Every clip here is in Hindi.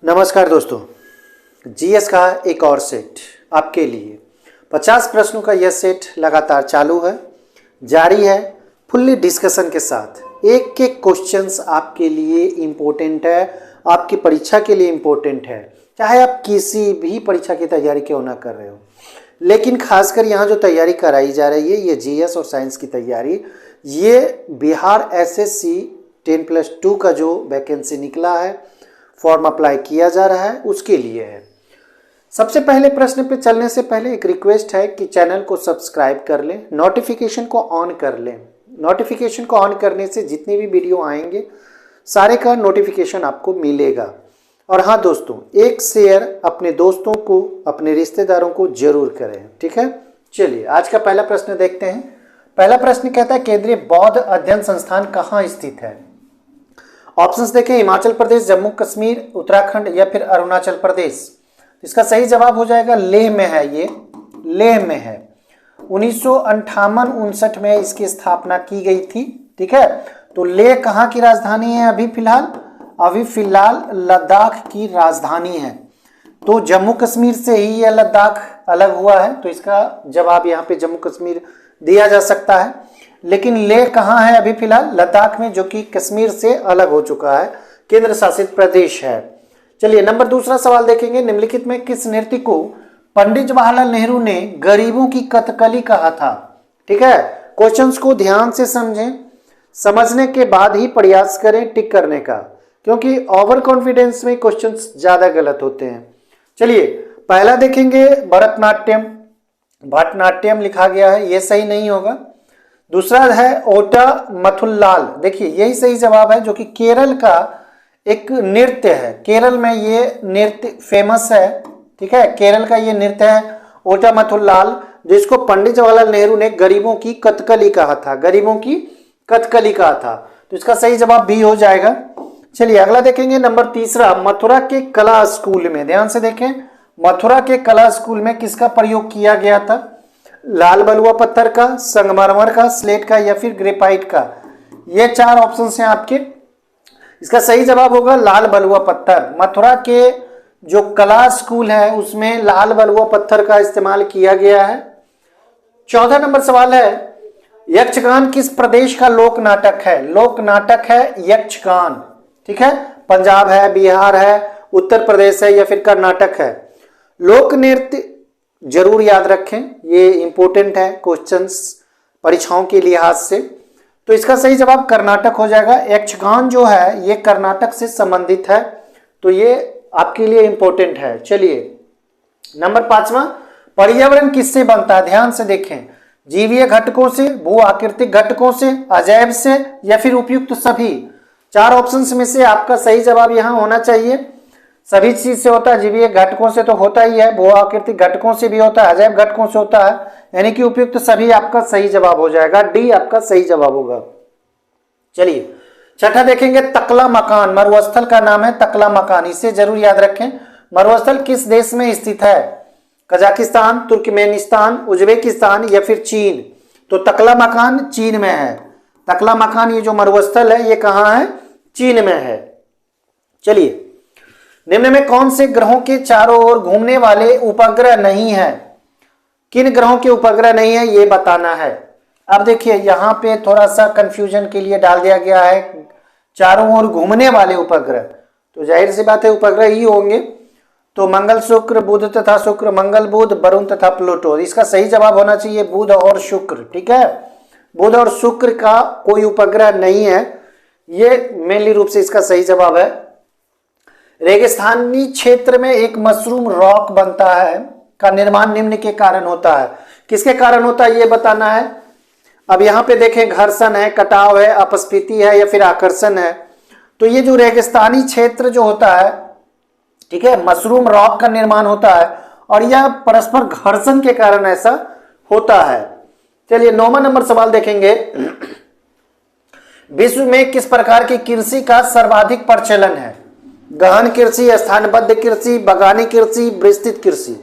नमस्कार दोस्तों, जीएस का एक और सेट आपके लिए 50 प्रश्नों का यह सेट लगातार चालू है, जारी है, फुल्ली डिस्कशन के साथ। एक एक क्वेश्चंस आपके लिए इम्पोर्टेंट है, आपकी परीक्षा के लिए इम्पोर्टेंट है, चाहे आप किसी भी परीक्षा की तैयारी क्यों ना कर रहे हो। लेकिन खासकर यहाँ जो तैयारी कराई जा रही है, ये जीएस और साइंस की तैयारी, ये बिहार एसएससी 10+2 का जो वैकेंसी निकला है, फॉर्म अप्लाई किया जा रहा है, उसके लिए है। सबसे पहले प्रश्न पे चलने से पहले एक रिक्वेस्ट है कि चैनल को सब्सक्राइब कर लें, नोटिफिकेशन को ऑन कर लें। नोटिफिकेशन को ऑन करने से जितने भी वीडियो आएंगे सारे का नोटिफिकेशन आपको मिलेगा। और हाँ दोस्तों, एक शेयर अपने दोस्तों को, अपने रिश्तेदारों को जरूर करें, ठीक है। चलिए आज का पहला प्रश्न देखते हैं। पहला प्रश्न कहता है, केंद्रीय बौद्ध अध्ययन संस्थान कहाँ स्थित है? ऑप्शंस देखें, हिमाचल प्रदेश, जम्मू कश्मीर, उत्तराखंड या फिर अरुणाचल प्रदेश। इसका सही जवाब हो जाएगा लेह में है, ये लेह में है। 1958-59 में इसकी स्थापना की गई थी, ठीक है। तो लेह कहाँ की राजधानी है? अभी फिलहाल लद्दाख की राजधानी है। तो जम्मू कश्मीर से ही यह लद्दाख अलग हुआ है, तो इसका जवाब यहाँ पे जम्मू कश्मीर दिया जा सकता है। लेकिन लेह कहाँ है? अभी फिलहाल लद्दाख में, जो कि कश्मीर से अलग हो चुका है, केंद्र शासित प्रदेश है। चलिए नंबर दूसरा सवाल देखेंगे। निम्नलिखित में किस नृत्य को पंडित जवाहरलाल नेहरू ने गरीबों की कथकली कहा था? ठीक है, क्वेश्चंस को ध्यान से समझें, समझने के बाद ही प्रयास करें टिक करने का, क्योंकि ओवर कॉन्फिडेंस में क्वेश्चंस ज्यादा गलत होते हैं। चलिए पहला देखेंगे, भरतनाट्यम लिखा गया है, यह सही नहीं होगा। दूसरा है ओटा मथुल्लाल, देखिए यही सही जवाब है, जो कि केरल का एक नृत्य है। केरल में ये नृत्य फेमस है, ठीक है। केरल का ये नृत्य है ओटा मथुल्लाल, जिसको पंडित जवाहरलाल नेहरू ने गरीबों की कथकली कहा था, गरीबों की कथकली कहा था। तो इसका सही जवाब भी हो जाएगा। चलिए अगला देखेंगे, नंबर तीसरा, मथुरा के कला स्कूल में, ध्यान से देखें, मथुरा के कला स्कूल में किसका प्रयोग किया गया था? लाल बलुआ पत्थर का, संगमरमर का, स्लेट का या फिर ग्रेफाइट का? ये चार ऑप्शंस हैं आपके। इसका सही जवाब होगा लाल बलुआ पत्थर। मथुरा के जो कला स्कूल है उसमें लाल बलुआ पत्थर का इस्तेमाल किया गया है। 14 नंबर सवाल है, यक्षगान किस प्रदेश का लोक नाटक है? लोक नाटक है यक्षगान, ठीक है। पंजाब है, बिहार है, उत्तर प्रदेश है या फिर कर्नाटक है? लोक नृत्य जरूर याद रखें, ये इंपॉर्टेंट है क्वेश्चंस परीक्षाओं के लिहाज से। तो इसका सही जवाब कर्नाटक हो जाएगा। यक्षगान जो है ये कर्नाटक से संबंधित है, तो ये आपके लिए इंपॉर्टेंट है। चलिए नंबर 5वां, पर्यावरण किससे बनता है? ध्यान से देखें, जीवीय घटकों से, भू आकृतिक घटकों से, अजैव से या फिर उपयुक्त सभी? चार ऑप्शंस में से आपका सही जवाब यहां होना चाहिए। सभी चीज से होता है, जीवीय घटकों से तो होता ही है, भू आकृतिक घटकों से भी होता है, अजैव घटकों से होता है, यानी कि उपयुक्त सभी आपका सही जवाब हो जाएगा। डी आपका सही जवाब होगा। चलिए छठा देखेंगे, तकला मकान, मरुस्थल का नाम है तकला मकान, इसे जरूर याद रखें। मरुस्थल किस देश में स्थित है? कजाकिस्तान, तुर्कमेनिस्तान, उज्बेकिस्तान या फिर चीन? तो तकला मकान चीन में है। तकला मकान ये जो मरुस्थल है ये कहाँ है? चीन में है। चलिए निम्न में कौन से ग्रहों के चारों ओर घूमने वाले उपग्रह नहीं है? किन ग्रहों के उपग्रह नहीं है ये बताना है। अब देखिए यहाँ पे थोड़ा सा कंफ्यूजन के लिए डाल दिया गया है चारों ओर घूमने वाले उपग्रह, तो जाहिर सी बात है उपग्रह ही होंगे। तो मंगल, शुक्र, बुध तथा शुक्र, मंगल, बुध, वरुण तथा प्लूटो। इसका सही जवाब होना चाहिए बुध और शुक्र, ठीक है। बुध और शुक्र का कोई उपग्रह नहीं है, ये मेनली रूप से इसका सही जवाब है। रेगिस्तानी क्षेत्र में एक मशरूम रॉक बनता है का निर्माण निम्न के कारण होता है। किसके कारण होता है ये बताना है। अब यहाँ पे देखें, घर्षण है, कटाव है, अपस्फीति है या फिर आकर्षण है। तो ये जो रेगिस्तानी क्षेत्र जो होता है, ठीक है, मशरूम रॉक का निर्माण होता है और यह परस्पर घर्षण के कारण ऐसा होता है। चलिए 9वां नंबर सवाल देखेंगे, विश्व में किस प्रकार की कृषि का सर्वाधिक प्रचलन है? गहन कृषि, स्थानबद्ध कृषि, बगानी कृषि, विस्तृत कृषि?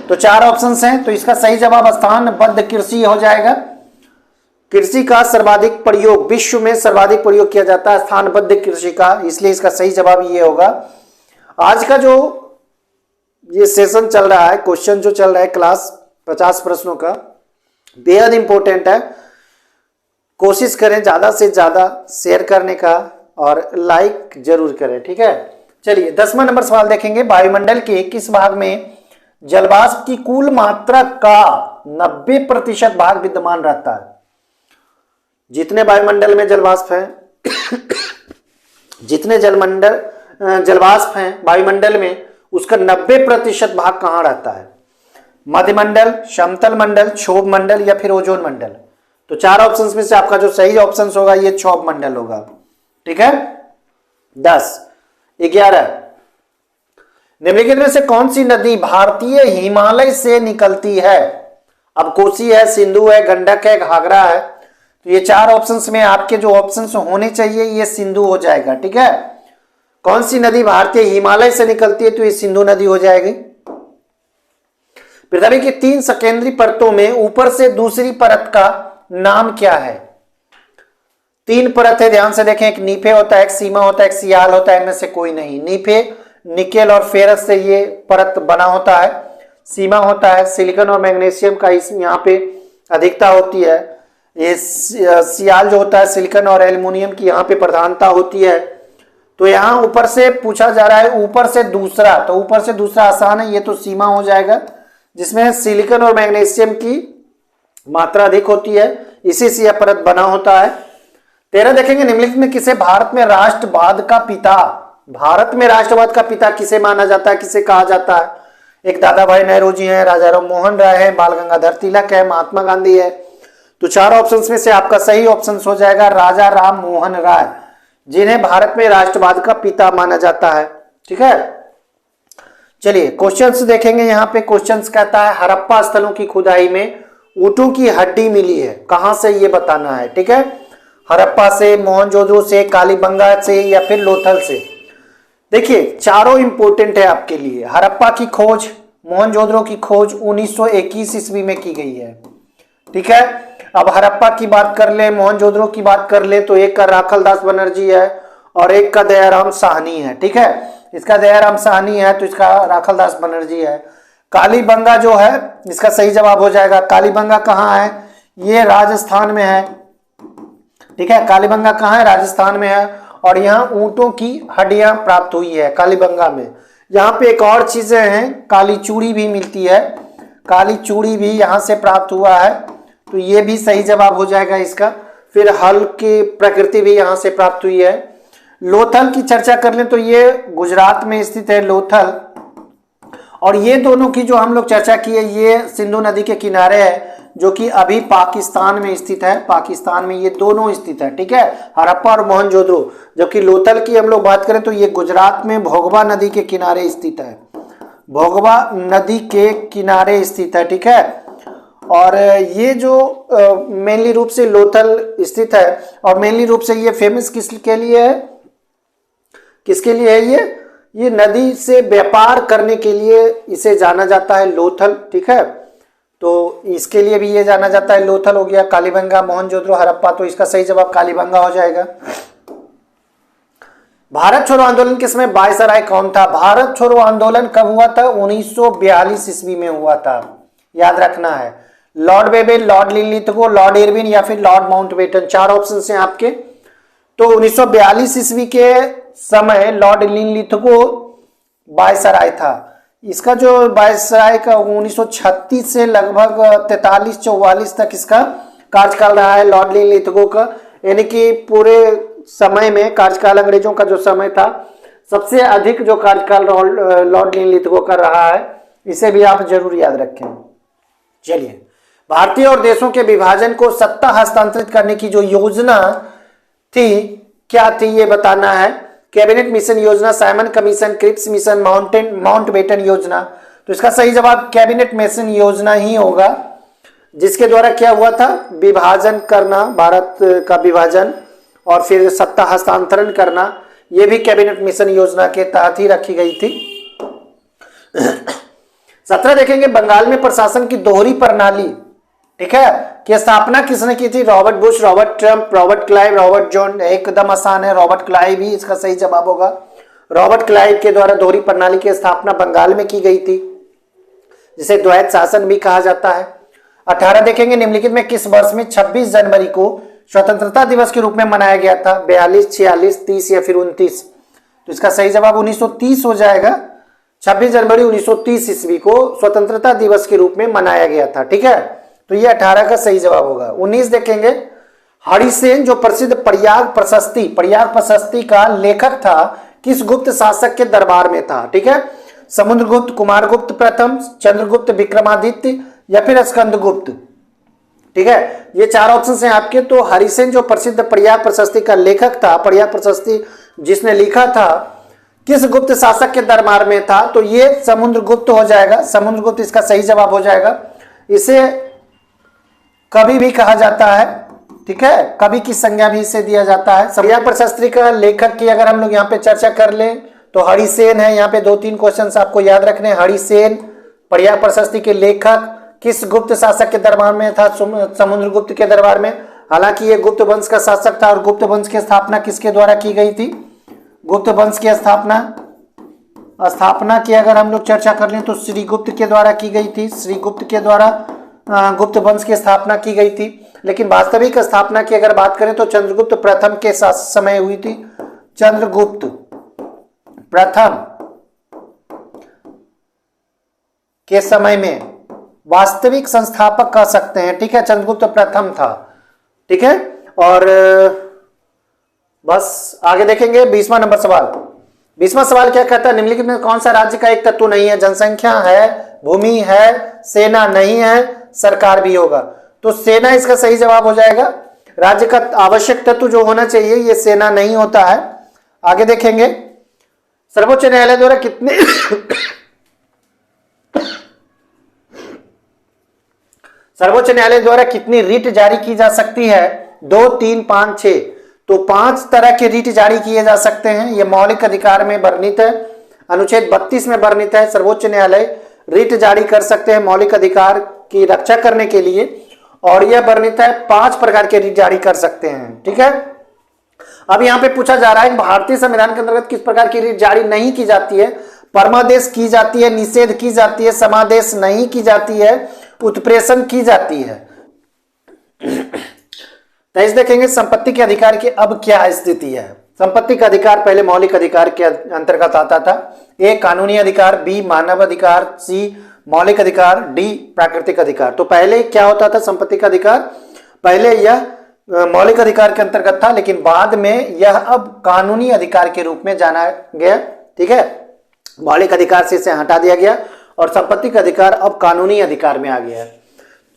तो चार ऑप्शंस हैं, तो इसका सही जवाब स्थानबद्ध कृषि हो जाएगा। कृषि का सर्वाधिक प्रयोग, विश्व में सर्वाधिक प्रयोग किया जाता है स्थानबद्ध कृषि का, इसलिए इसका सही जवाब ये होगा। आज का जो ये सेशन चल रहा है, क्वेश्चन जो चल रहा है क्लास 50 प्रश्नों का, बेहद इंपॉर्टेंट है। कोशिश करें ज्यादा से ज्यादा शेयर करने का और लाइक जरूर करें, ठीक है। चलिए 10वां नंबर सवाल देखेंगे। वायुमंडल के किस भाग में जलवाष्प की कुल मात्रा का 90% भाग विद्यमान रहता है? जितने वायुमंडल में जलवाष्प है जितने जलवाष्प हैं वायुमंडल में, उसका 90% भाग कहां रहता है? मध्यमंडल, समतल मंडल, क्षोभ मंडल या फिर ओजोन मंडल? तो 4 ऑप्शंस में से आपका जो सही ऑप्शन होगा ये क्षोभ मंडल होगा, ठीक है। 10, 11 निम्नलिखित में से कौन सी नदी भारतीय हिमालय से निकलती है? अब कोसी है, सिंधु है, गंडक है, घाघरा है। तो ये 4 ऑप्शंस में आपके जो ऑप्शंस होने चाहिए ये सिंधु हो जाएगा, ठीक है। कौन सी नदी भारतीय हिमालय से निकलती है? तो ये सिंधु नदी हो जाएगी। पृथ्वी की 3 सकेंद्री परतों में ऊपर से दूसरी परत का नाम क्या है? 3 परत है, ध्यान से देखें। एक नीफे होता है, एक सीमा होता है, एक सियाल होता है। इनमें से कोई नहीं। नीफे निकेल और फेरस से ये परत बना होता है। सीमा होता है सिलिकॉन और मैग्नीशियम का, इस यहाँ पे अधिकता होती है। ये सियाल जो होता है सिलिकॉन और एल्युमिनियम की यहाँ पे प्रधानता होती है। तो यहाँ ऊपर से पूछा जा रहा है ऊपर से दूसरा, तो ऊपर से दूसरा आसान है, ये तो सीमा हो जाएगा जिसमें सिलिकॉन और मैग्नीशियम की मात्रा अधिक होती है, इसी से यह परत बना होता है। 13 देखेंगे। निम्नलिखित में किसे भारत में राष्ट्रवाद का पिता, भारत में राष्ट्रवाद का पिता किसे माना जाता है, किसे कहा जाता है? एक दादा भाई नेहरू हैं, राजा राम मोहन राय है, बाल गंगाधर तिलक है, महात्मा गांधी है। तो 4 ऑप्शंस में से आपका सही ऑप्शन हो जाएगा राजा राम मोहन राय, जिन्हें भारत में राष्ट्रवाद का पिता माना जाता है, ठीक है। चलिए क्वेश्चंस देखेंगे। यहाँ पे क्वेश्चंस कहता है हड़प्पा स्थलों की खुदाई में ऊंटों की हड्डी मिली है, कहां से ये बताना है, ठीक है। हड़प्पा से, मोहनजोदड़ो से, कालीबंगा से या फिर लोथल से? देखिए चारों इंपोर्टेंट है आपके लिए। हड़प्पा की खोज, मोहनजोदड़ो की खोज 1921 ईस्वी में की गई है, ठीक है। अब हड़प्पा की बात कर ले, मोहनजोदड़ो की बात कर ले, तो एक का राखल दास बनर्जी है और एक का दयाराम साहनी है, ठीक है। इसका दयाराम साहनी है तो इसका राखल दास बनर्जी है। कालीबंगा जो है इसका सही जवाब हो जाएगा। कालीबंगा कहाँ है? ये राजस्थान में है, ठीक है। कालीबंगा कहाँ है? राजस्थान में है। और यहाँ ऊंटों की हड्डियां प्राप्त हुई है कालीबंगा में। यहाँ पे एक और चीजें हैं, काली चूड़ी भी मिलती है, काली चूड़ी भी यहाँ से प्राप्त हुआ है, तो ये भी सही जवाब हो जाएगा इसका। फिर हल की प्रकृति भी यहाँ से प्राप्त हुई है। लोथल की चर्चा कर लें तो ये गुजरात में स्थित है लोथल, और ये दोनों की जो हम लोग चर्चा की है ये सिंधु नदी के किनारे है, जो कि अभी पाकिस्तान में स्थित है। पाकिस्तान में ये दोनों स्थित है, ठीक है, हड़प्पा और मोहनजोदड़ो। जबकि लोथल की हम लोग बात करें तो ये गुजरात में भोगवा नदी के किनारे स्थित है, भोगवा नदी के किनारे स्थित है, ठीक है। और ये जो मेनली रूप से लोथल स्थित है, और मेनली रूप से ये फेमस किसके लिए है, किसके लिए है? ये नदी से व्यापार करने के लिए इसे जाना जाता है लोथल, ठीक है। तो इसके लिए भी ये जाना जाता है लोथल हो गया। कालीबंगा, मोहनजोदड़ो, हड़प्पा, तो इसका सही जवाब कालीबंगा हो जाएगा। भारत छोड़ो आंदोलन के समय वायसराय कौन था? भारत छोड़ो आंदोलन कब हुआ था? 1942 ईस्वी में हुआ था, याद रखना है। Lord Wavell, lord Linlithgow, lord Irwin या फिर लॉर्ड माउंटबेटन, 4 ऑप्शन हैं आपके। तो 1942 ईस्वी के समय लॉर्ड लिनलिथगो वायसराय था। इसका जो वायसराय का 1936 से लगभग 43-44 तक इसका कार्यकाल रहा है लॉर्ड लिनलिथगो का, यानी कि पूरे समय में कार्यकाल अंग्रेजों का जो समय था सबसे अधिक जो कार्यकाल लॉर्ड लिनलिथगो का रहा है, इसे भी आप जरूर याद रखें। चलिए, भारतीय और देशों के विभाजन को सत्ता हस्तांतरित करने की जो योजना थी क्या थी ये बताना है। कैबिनेट मिशन योजना, Simon Commission, Cripps Mission, Mountbatten योजना। तो इसका सही जवाब कैबिनेट मिशन योजना ही होगा, जिसके द्वारा क्या हुआ था? विभाजन करना, भारत का विभाजन और फिर सत्ता हस्तांतरण करना, यह भी कैबिनेट मिशन योजना के तहत ही रखी गई थी। 17 देखेंगे। बंगाल में प्रशासन की दोहरी प्रणाली, ठीक है, की स्थापना किसने की थी? Robert Bush, Robert Trump, Robert Clive, Robert John. एकदम आसान है, रॉबर्ट क्लाइव ही इसका सही जवाब होगा। रॉबर्ट क्लाइव के द्वारा दोहरी प्रणाली की स्थापना बंगाल में की गई थी, जिसे द्वैत शासन भी कहा जाता है। 18 देखेंगे, निम्नलिखित में किस वर्ष में 26 जनवरी को स्वतंत्रता दिवस के रूप में मनाया गया था? 42, 46, 30 या फिर 29? तो इसका सही जवाब 1930 हो जाएगा। 26 जनवरी 1930 ईस्वी को स्वतंत्रता दिवस के रूप में मनाया गया था। ठीक है, तो ये 18 का सही जवाब होगा। 19 देखेंगे, हरिसेन जो प्रसिद्ध प्रयाग प्रशस्ति का लेखक था, किस गुप्त शासक के दरबार में था? ठीक है, समुद्रगुप्त, कुमारगुप्त प्रथम, चंद्रगुप्त, विक्रमादित्य या फिर स्कंदगुप्त? ठीक है, ये चार ऑप्शन हैं आपके। तो हरिसेन जो प्रसिद्ध प्रयाग प्रशस्ति का लेखक था, प्रयाग प्रशस्ति जिसने लिखा था, किस गुप्त शासक के दरबार में था? तो ये समुद्रगुप्त हो जाएगा। समुद्रगुप्त इसका सही जवाब हो जाएगा। इसे कवि भी कहा जाता है। ठीक है, कवि की संज्ञा भी इसे दिया जाता है। प्रयाग प्रशस्ति का लेखक की अगर हम लोग यहाँ पे चर्चा कर लें तो हरिसेन है। यहाँ पे 2-3 क्वेश्चंस आपको याद रखने हैं। हरिसेन प्रयाग प्रशस्ति के लेखक किस गुप्त शासक के दरबार में था? समुद्रगुप्त के दरबार में। हालांकि ये गुप्त वंश का शासक था और गुप्त वंश की स्थापना किसके द्वारा की गई थी? गुप्त वंश की स्थापना की अगर हम लोग चर्चा कर लें तो श्रीगुप्त के द्वारा की गई थी। श्रीगुप्त के द्वारा गुप्त वंश की स्थापना की गई थी। लेकिन वास्तविक स्थापना की अगर बात करें तो चंद्रगुप्त प्रथम के समय हुई थी। चंद्रगुप्त प्रथम के समय में वास्तविक संस्थापक कह सकते हैं। ठीक है, चंद्रगुप्त प्रथम था। ठीक है, और बस आगे देखेंगे 20वां नंबर सवाल। 20वां सवाल क्या कहता है? निम्नलिखित में कौन सा राज्य का एक तत्व नहीं है? जनसंख्या है, भूमि है, सेना नहीं है, सरकार भी होगा। तो सेना इसका सही जवाब हो जाएगा। राज्य का आवश्यक तत्व जो होना चाहिए ये सेना नहीं होता है। आगे देखेंगे, सर्वोच्च न्यायालय द्वारा कितने सर्वोच्च न्यायालय द्वारा कितनी रिट जारी की जा सकती है? 2, 3, 5, 6। तो 5 तरह के रिट जारी किए जा सकते हैं। यह मौलिक अधिकार में वर्णित है, अनुच्छेद 32 में वर्णित है। सर्वोच्च न्यायालय रिट जारी कर सकते हैं मौलिक अधिकार की रक्षा करने के लिए, और यह वर्णित है 5 प्रकार के रिट जारी कर सकते हैं। ठीक है, अब यहां पे पूछा जा रहा है भारतीय संविधान के अंतर्गत किस प्रकार की रिट जारी नहीं की जाती है? परमादेश की जाती है, निषेध की जाती है, समादेश नहीं की जाती है, उत्प्रेषण की जाती है। 23 देखेंगे, संपत्ति के अधिकार की अब क्या स्थिति है? संपत्ति का अधिकार पहले मौलिक अधिकार के अंतर्गत आता था। ए कानूनी अधिकार, बी मानव अधिकार, सी मौलिक अधिकार, डी प्राकृतिक अधिकार। तो पहले क्या होता था संपत्ति का अधिकार? पहले यह मौलिक अधिकार के अंतर्गत था, लेकिन बाद में यह अब कानूनी अधिकार के रूप में जाना गया। ठीक है, मौलिक अधिकार से इसे हटा दिया गया और संपत्ति का अधिकार अब कानूनी अधिकार में आ गया है।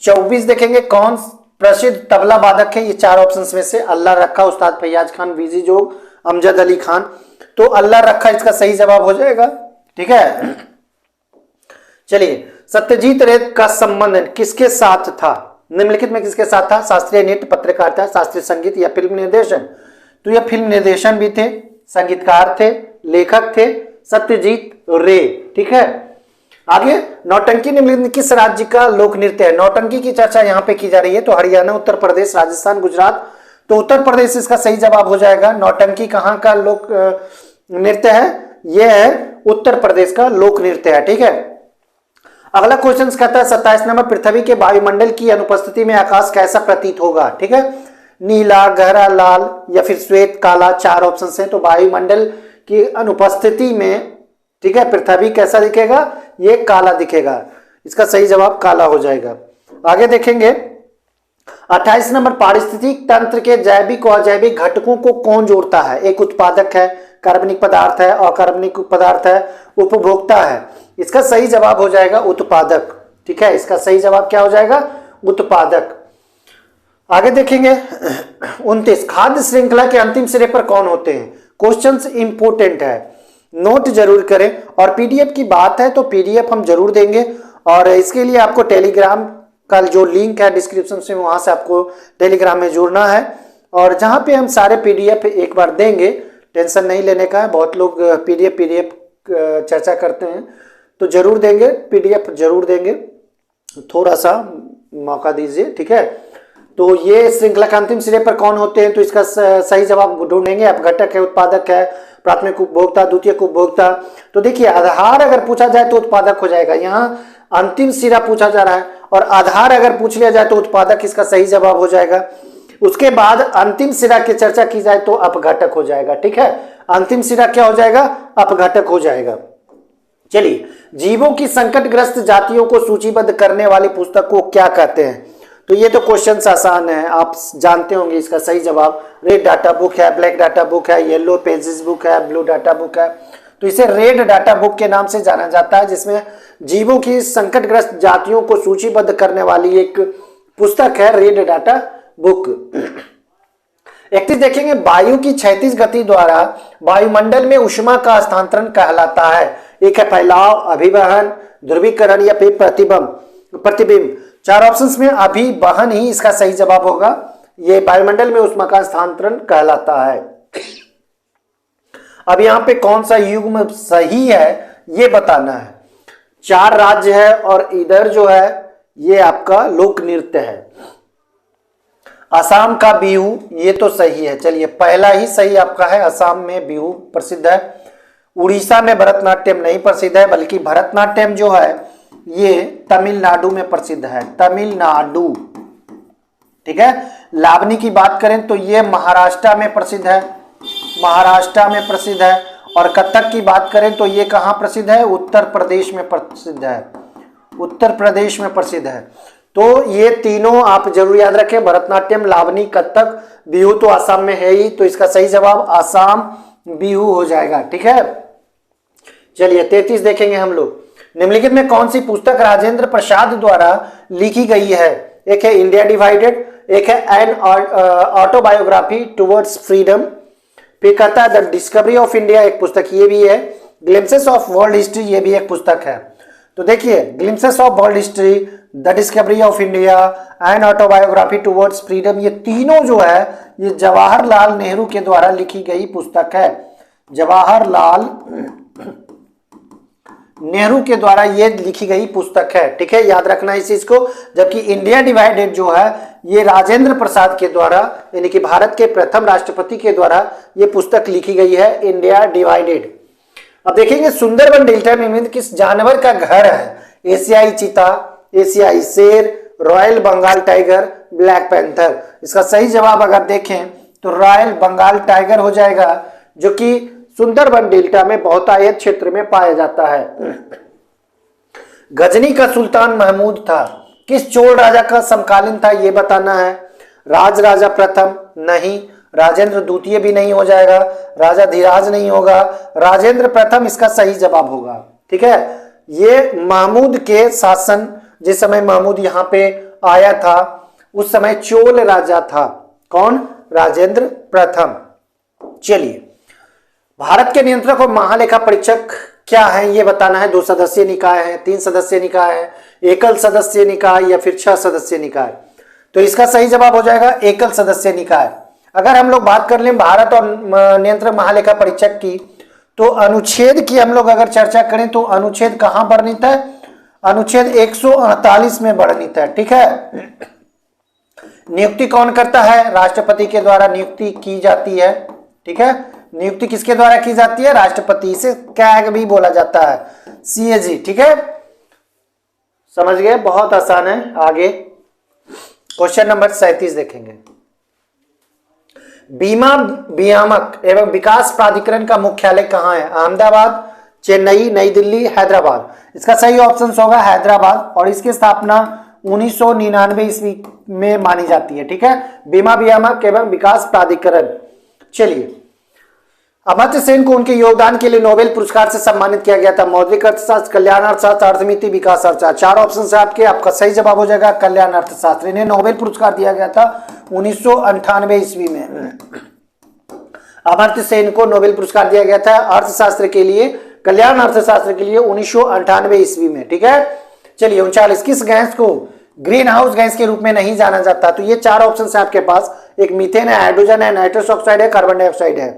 24 देखेंगे, कौन प्रसिद्ध तबला वादक है? ये 4 ऑप्शंस में से अल्लाह रखा, उस्ताद फैयाज खान, वीजी जोग, अमजद अली खान। तो अल्लाह रखा इसका सही जवाब हो जाएगा। ठीक है, चलिए, सत्यजीत रे का संबंध किसके साथ था? निम्नलिखित में किसके साथ था? शास्त्रीय नृत्य, पत्रकारिता, शास्त्रीय संगीत या फिल्म निर्देशन? तो यह फिल्म निर्देशन भी थे, संगीतकार थे, लेखक थे, सत्यजीत रे। ठीक है, आगे नौटंकी निम्नलिखित किस राज्य का लोक नृत्य है? नौटंकी की चर्चा यहाँ पे की जा रही है। तो हरियाणा, उत्तर प्रदेश, राजस्थान, गुजरात। तो उत्तर प्रदेश इसका सही जवाब हो जाएगा। नौटंकी कहाँ का लोक नृत्य है? यह है उत्तर प्रदेश का लोक नृत्य है। ठीक है, अगला क्वेश्चन कहता है 27 नंबर, पृथ्वी के वायुमंडल की अनुपस्थिति में आकाश कैसा प्रतीत होगा? ठीक है, नीला, गहरा लाल या फिर श्वेत, काला। 4 ऑप्शन है। तो वायुमंडल की अनुपस्थिति में, ठीक है, पृथ्वी कैसा दिखेगा? ये काला दिखेगा। इसका सही जवाब काला हो जाएगा। आगे देखेंगे 28 नंबर, पारिस्थितिक तंत्र के जैविक और अजैविक घटकों को कौन जोड़ता है? एक उत्पादक है, कार्बनिक पदार्थ है, अकार्बनिक पदार्थ है, उपभोक्ता है। इसका सही जवाब हो जाएगा उत्पादक। ठीक है, इसका सही जवाब क्या हो जाएगा? उत्पादक। आगे देखेंगे 29, खाद्य श्रृंखला के अंतिम सिरे पर कौन होते हैं? क्वेश्चंस इंपोर्टेंट है, नोट जरूर करें। और पीडीएफ की बात है तो पीडीएफ हम जरूर देंगे, और इसके लिए आपको टेलीग्राम का जो लिंक है डिस्क्रिप्शन में, वहां से आपको टेलीग्राम में जुड़ना है, और जहां पे हम सारे पीडीएफ एक बार देंगे, टेंशन नहीं लेने का है। बहुत लोग पीडीएफ चर्चा करते हैं, तो जरूर देंगे, पीडीएफ जरूर देंगे, थोड़ा सा मौका दीजिए। ठीक है, तो ये श्रृंखला के अंतिम सिरे पर कौन होते हैं? तो इसका सही जवाब ढूंढेंगे आप। घटक है, उत्पादक है, प्राथमिक उपभोक्ता, द्वितीयक उपभोक्ता। तो देखिए आधार अगर पूछा जाए तो उत्पादक हो जाएगा, यहाँ अंतिम सिरा पूछा जा रहा है और आधार अगर पूछ लिया जाए तो उत्पादक इसका सही जवाब हो जाएगा। उसके बाद अंतिम सिरा की चर्चा की जाए तो अपघटक हो जाएगा। ठीक है, अंतिम सिरा क्या हो जाएगा? अपघटक हो जाएगा। चलिए, जीवों की संकटग्रस्त जातियों को सूचीबद्ध करने वाली पुस्तक को क्या कहते हैं? तो ये तो क्वेश्चन आसान है, आप जानते होंगे इसका सही जवाब। रेड डाटा बुक है, ब्लैक डाटा बुक है, येलो पेजेस बुक है, ब्लू डाटा बुक है। तो इसे रेड डाटा बुक के नाम से जाना जाता है, जिसमें जीवों की संकटग्रस्त जातियों को सूचीबद्ध करने वाली एक पुस्तक है रेड डाटा बुक। 31 देखेंगे, वायु की क्षैतिज गति द्वारा वायुमंडल में ऊष्मा का स्थानांतरण कहलाता है। एक है फैलाव, अभिवहन, ध्रुवीकरण या फिर प्रतिबिंब। 4 ऑप्शंस में अभिवहन ही इसका सही जवाब होगा। ये वायुमंडल में ऊष्मा का स्थानांतरण कहलाता है। अब यहां पे कौन सा युग्म सही है ये बताना है। 4 राज्य है और इधर जो है ये आपका लोक नृत्य है। असम का बिहू, ये तो सही है। चलिए, पहला ही सही आपका है, असम में बिहू प्रसिद्ध है। उड़ीसा में भरतनाट्यम नहीं प्रसिद्ध है, बल्कि भरतनाट्यम जो है ये तमिलनाडु में प्रसिद्ध है, तमिलनाडु। ठीक है, लावनी की बात करें तो ये महाराष्ट्र में प्रसिद्ध है, महाराष्ट्र में प्रसिद्ध है। और कथक की बात करें तो ये कहाँ प्रसिद्ध है? उत्तर प्रदेश में प्रसिद्ध है, उत्तर प्रदेश में प्रसिद्ध है। तो ये तीनों आप जरूर याद रखें, भरतनाट्यम, लावनी, कथक, बिहू तो असम में है ही, तो इसका सही जवाब असम बिहू हो जाएगा। ठीक है, चलिए 33 देखेंगे हम लोग। निम्नलिखित में कौन सी पुस्तक राजेंद्र प्रसाद द्वारा लिखी गई है? एक है इंडिया डिवाइडेड, एक है एन ऑटोबायोग्राफी टुवर्ड्स फ्रीडम, फिर कहता है द डिस्कवरी ऑफ इंडिया, एक पुस्तक ये भी है। ग्लिम्पसेस ऑफ वर्ल्ड हिस्ट्री, ये भी एक पुस्तक है। तो देखिए, glimpses of world history, the discovery of India and autobiography towards freedom, ये तीनों जो है ये जवाहरलाल नेहरू के द्वारा लिखी गई पुस्तक है। जवाहरलाल नेहरू के द्वारा ये लिखी गई पुस्तक है। ठीक है, याद रखना इस चीज को। जबकि इंडिया डिवाइडेड जो है ये राजेंद्र प्रसाद के द्वारा, यानी कि भारत के प्रथम राष्ट्रपति के द्वारा ये पुस्तक लिखी गई है, इंडिया डिवाइडेड। अब देखेंगे, सुंदरबन डेल्टा में किस जानवर का घर है? एशियाई चीता, एशियाई शेर, royal Bengal tiger, black panther. इसका सही जवाब अगर देखें तो रॉयल बंगाल टाइगर हो जाएगा, जो कि सुंदरबन डेल्टा में बहुतायत क्षेत्र में पाया जाता है। गजनी का सुल्तान महमूद था, किस चोल राजा का समकालीन था ये बताना है। राजा प्रथम नहीं, राजेंद्र द्वितीय भी नहीं हो जाएगा, राजा धीराज नहीं होगा, राजेंद्र प्रथम इसका सही जवाब होगा। ठीक है, ये महमूद के शासन, जिस समय महमूद यहाँ पे आया था उस समय चोल राजा था। कौन? राजेंद्र प्रथम। चलिए, भारत के नियंत्रक और महालेखा परीक्षक क्या है ये बताना है। 2 सदस्यीय निकाय है, 3 सदस्यीय निकाय है, एकल सदस्यीय निकाय या फिर 6 सदस्यीय निकाय। तो इसका सही जवाब हो जाएगा एकल सदस्यीय निकाय। अगर हम लोग बात कर लें भारत और नियंत्रक महालेखा परीक्षक की, तो अनुच्छेद की हम लोग अगर चर्चा करें तो अनुच्छेद कहां वर्णित है? अनुच्छेद 148 में वर्णित है। ठीक है, नियुक्ति कौन करता है? राष्ट्रपति के द्वारा नियुक्ति की जाती है। ठीक है, नियुक्ति किसके द्वारा की जाती है? राष्ट्रपति। इसे कैग भी बोला जाता है, CAG। ठीक है, समझ गए, बहुत आसान है। आगे क्वेश्चन नंबर 37 देखेंगे। बीमा विनियामक एवं विकास प्राधिकरण का मुख्यालय कहां है? अहमदाबाद, चेन्नई, नई दिल्ली, हैदराबाद। इसका सही ऑप्शन होगा हैदराबाद, और इसकी स्थापना 1999 ईस्वी में मानी जाती है। ठीक है, बीमा विनियामक एवं विकास प्राधिकरण। चलिए, अमर्त्य सेन को उनके योगदान के लिए नोबेल पुरस्कार से सम्मानित किया गया था। मौद्रिक अर्थशास्त्र, कल्याण अर्थशास्त्र, अर्थमिति, विकास अर्थशास्त्र। 4 ऑप्शन है आपके, आपका सही जवाब हो जाएगा कल्याण अर्थशास्त्र। इन्हें नोबेल पुरस्कार दिया गया था 1998 ईस्वी में। अमर्त्य सेन को नोबेल पुरस्कार दिया गया था अर्थशास्त्र के लिए, कल्याण अर्थशास्त्र के लिए 1998 ईस्वी में। ठीक है, चलिए 39, किस गैस को ग्रीन हाउस गैस के रूप में नहीं जाना जाता? तो ये 4 ऑप्शन है आपके पास, एक मीथेन है, हाइड्रोजन है, नाइट्रस ऑक्साइड है, कार्बन डाइऑक्साइड है।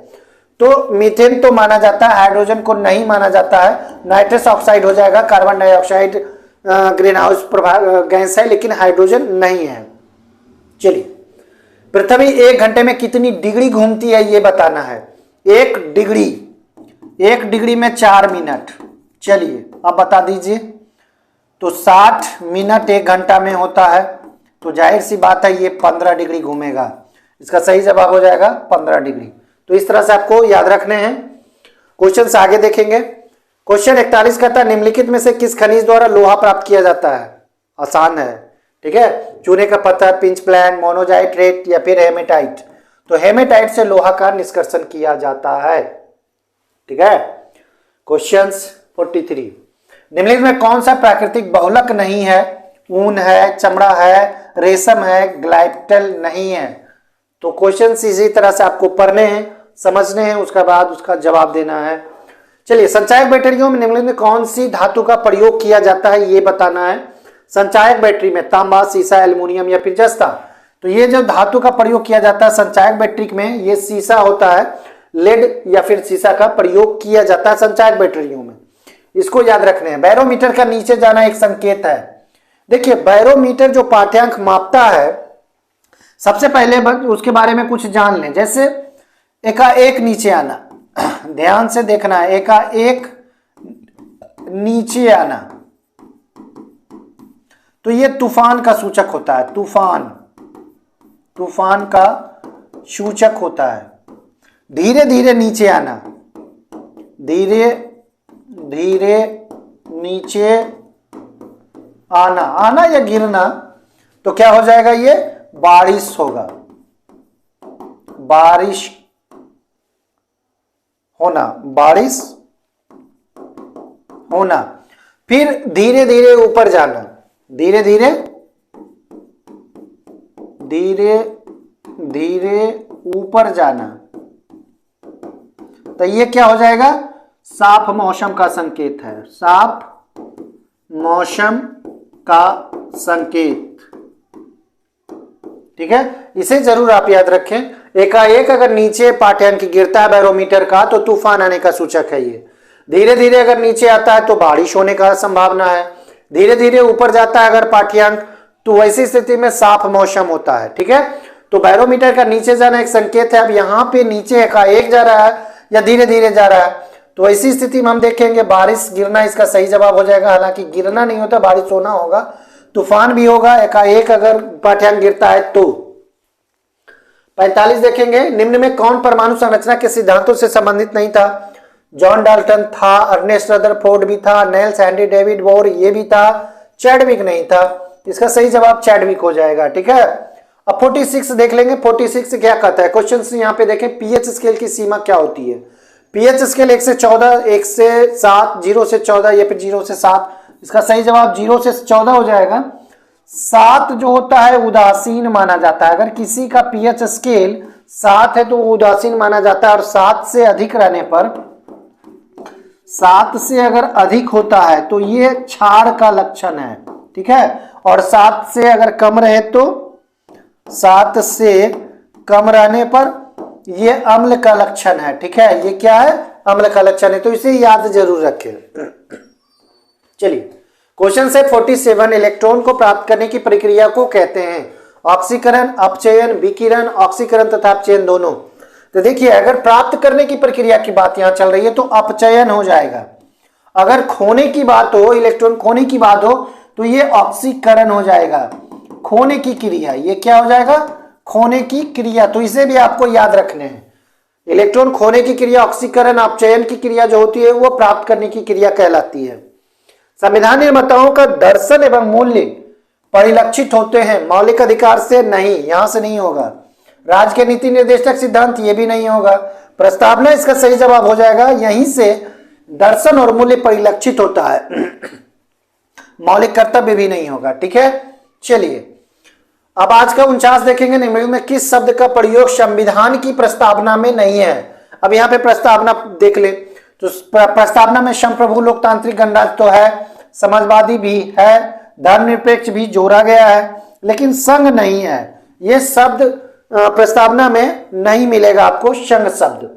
तो मीथेन तो माना जाता है, हाइड्रोजन को नहीं माना जाता है, नाइट्रस ऑक्साइड हो जाएगा, carbon dioxide green house gas है लेकिन हाइड्रोजन नहीं है। चलिए, पृथ्वी 1 घंटे में कितनी डिग्री घूमती है ये बताना है। 1 डिग्री 1 डिग्री में 4 मिनट। चलिए अब बता दीजिए, तो 60 मिनट 1 घंटा में होता है, तो जाहिर सी बात है ये 15 डिग्री घूमेगा। इसका सही जवाब हो जाएगा 15 डिग्री। तो इस तरह से आपको याद रखने हैं। क्वेश्चन से आगे देखेंगे। क्वेश्चन 41 कहता है निम्नलिखित में से किस खनिज द्वारा लोहा प्राप्त किया जाता है? आसान है, ठीक है। चूने का पत्थर, पिंच प्लैन, मोनोजाइट, रेत या फिर हेमेटाइट। तो हेमेटाइट से लोहा का निष्कर्षण किया जाता है, ठीक है। क्वेश्चन 43 निम्नलिखित में कौन सा प्राकृतिक बहुलक नहीं है? ऊन है, चमड़ा है, रेशम है, ग्लाइप्टल नहीं है। तो क्वेश्चन इसी तरह से आपको पढ़ने हैं, समझने हैं, उसके बाद उसका जवाब देना है। चलिए, संचायक बैटरियों में निम्नलिखित में कौन सी धातु का प्रयोग किया जाता है ये बताना है। संचायक बैटरी में तांबा, सीसा, एल्युमिनियम या फिर जस्ता। तो ये जो धातु का प्रयोग किया जाता है संचायक बैटरी में, ये सीसा होता है, लेड या फिर सीसा का प्रयोग किया जाता है संचायक बैटरियों में। इसको याद रखने हैं। बैरोमीटर का नीचे जाना एक संकेत है। देखिए, बैरोमीटर जो पाठ्यांक मापता है, सबसे पहले उसके बारे में कुछ जान लें। जैसे एकाएक नीचे आना, ध्यान से देखना है, एकाएक नीचे आना, तो ये तूफान का सूचक होता है। तूफान का सूचक होता है। धीरे धीरे नीचे आना, धीरे धीरे नीचे आना या गिरना, तो क्या हो जाएगा? ये बारिश होगा, बारिश होना, बारिश होना। फिर धीरे धीरे ऊपर जाना, धीरे धीरे ऊपर जाना, तो ये क्या हो जाएगा? साफ मौसम का संकेत है, साफ मौसम का संकेत, ठीक है। इसे जरूर आप याद रखें। एकाएक अगर नीचे पाठ्यांक गिरता है बैरोमीटर का, तो तूफान आने का सूचक है ये। धीरे धीरे अगर नीचे आता है तो बारिश होने का संभावना है। धीरे धीरे ऊपर जाता है अगर पाठ्यांक, तो वैसी स्थिति में साफ मौसम होता है, ठीक है। तो बैरोमीटर का नीचे जाना एक संकेत है। अब यहां पे नीचे एकाएक जा रहा है या धीरे धीरे जा रहा है, तो ऐसी स्थिति में हम देखेंगे बारिश गिरना इसका सही जवाब हो जाएगा। हालांकि गिरना नहीं होता, बारिश होना होगा, तूफान भी होगा एकाएक अगर पाठ्यांक गिरता है तो। 45 देखेंगे, निम्न में कौन परमाणु संरचना के सिद्धांतों से संबंधित नहीं था? जॉन डाल्टन था, अर्नेस्ट रदरफोर्ड भी था, नेल्स हेनरी डेविड बोर ये भी था, चैडविक नहीं था। इसका सही जवाब चैडविक हो जाएगा, ठीक है। अब 46 देख लेंगे। 46 क्या कहता है? क्वेश्चन यहाँ पे देखें, पीएच स्केल की सीमा क्या होती है? पीएच स्केल 1 से 14, 1 से 7, 0 से 14 या फिर 0 से 7। इसका सही जवाब 0 से 14 हो जाएगा। 7 जो होता है उदासीन माना जाता है। अगर किसी का पीएच स्केल 7 है तो उदासीन माना जाता है, और 7 से अधिक रहने पर, 7 से अगर अधिक होता है तो ये क्षार का लक्षण है, ठीक है। और 7 से अगर कम रहे तो, 7 से कम रहने पर ये अम्ल का लक्षण है, ठीक है। ये क्या है? अम्ल का लक्षण है, तो इसे याद जरूर रखें। चलिए, क्वेश्चन से 47 इलेक्ट्रॉन को प्राप्त करने की प्रक्रिया को कहते हैं ऑक्सीकरण, अपचयन, विकिरण, ऑक्सीकरण तथा अपचयन दोनों। तो देखिए, अगर प्राप्त करने की प्रक्रिया की बात यहां चल रही है तो अपचयन हो जाएगा। अगर खोने की बात हो, इलेक्ट्रॉन खोने की बात हो, तो ये ऑक्सीकरण हो जाएगा। खोने की क्रिया, ये क्या हो जाएगा? खोने की क्रिया। तो इसे भी आपको याद रखने हैं। इलेक्ट्रॉन खोने की क्रिया ऑक्सीकरण, अपचयन की क्रिया जो होती है वो प्राप्त करने की क्रिया कहलाती है। संविधान निर्माताओं का दर्शन एवं मूल्य परिलक्षित होते हैं मौलिक अधिकार से नहीं, यहां से नहीं होगा। राज्य के नीति निर्देशक सिद्धांत, ये भी नहीं होगा। प्रस्तावना इसका सही जवाब हो जाएगा। यहीं से दर्शन और मूल्य परिलक्षित होता है, मौलिक कर्तव्य भी नहीं होगा, ठीक है। चलिए, अब आज का 49 देखेंगे। निम्नलिखित में किस शब्द का प्रयोग संविधान की प्रस्तावना में नहीं है? अब यहाँ पे प्रस्तावना देख ले, तो प्रस्तावना में संप्रभु लोकतांत्रिक गणराज्य तो है, समाजवादी भी है, धर्मनिरपेक्ष भी जोड़ा गया है, लेकिन संघ नहीं है। ये शब्द प्रस्तावना में नहीं मिलेगा आपको, संघ शब्द।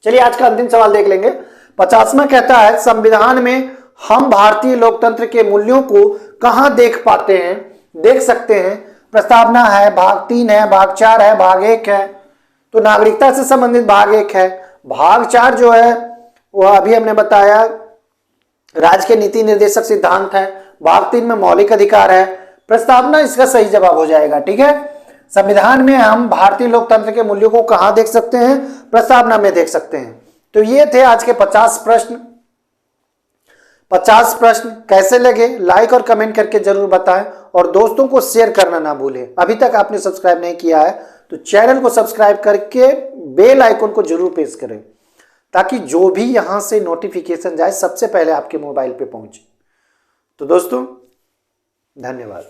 चलिए, आज का अंतिम सवाल देख लेंगे। 50वां कहता है संविधान में हम भारतीय लोकतंत्र के मूल्यों को कहां देख पाते हैं, देख सकते हैं? प्रस्तावना है, भाग 3 है, भाग 4 है, भाग 1 है। तो नागरिकता से संबंधित भाग 1 है। भाग 4 जो है वह अभी हमने बताया राज्य के नीति निर्देशक सिद्धांत है। भाग 3 में मौलिक अधिकार है। प्रस्तावना इसका सही जवाब हो जाएगा। ठीक है, संविधान में हम भारतीय लोकतंत्र के मूल्यों को कहां देख सकते हैं? प्रस्तावना में देख सकते हैं। तो ये थे आज के 50 प्रश्न। 50 प्रश्न कैसे लगे लाइक और कमेंट करके जरूर बताएं और दोस्तों को शेयर करना ना भूलें। अभी तक आपने सब्सक्राइब नहीं किया है तो चैनल को सब्सक्राइब करके बेल आइकन को जरूर प्रेस करें ताकि जो भी यहां से नोटिफिकेशन जाए सबसे पहले आपके मोबाइल पे पहुंचे। तो दोस्तों धन्यवाद।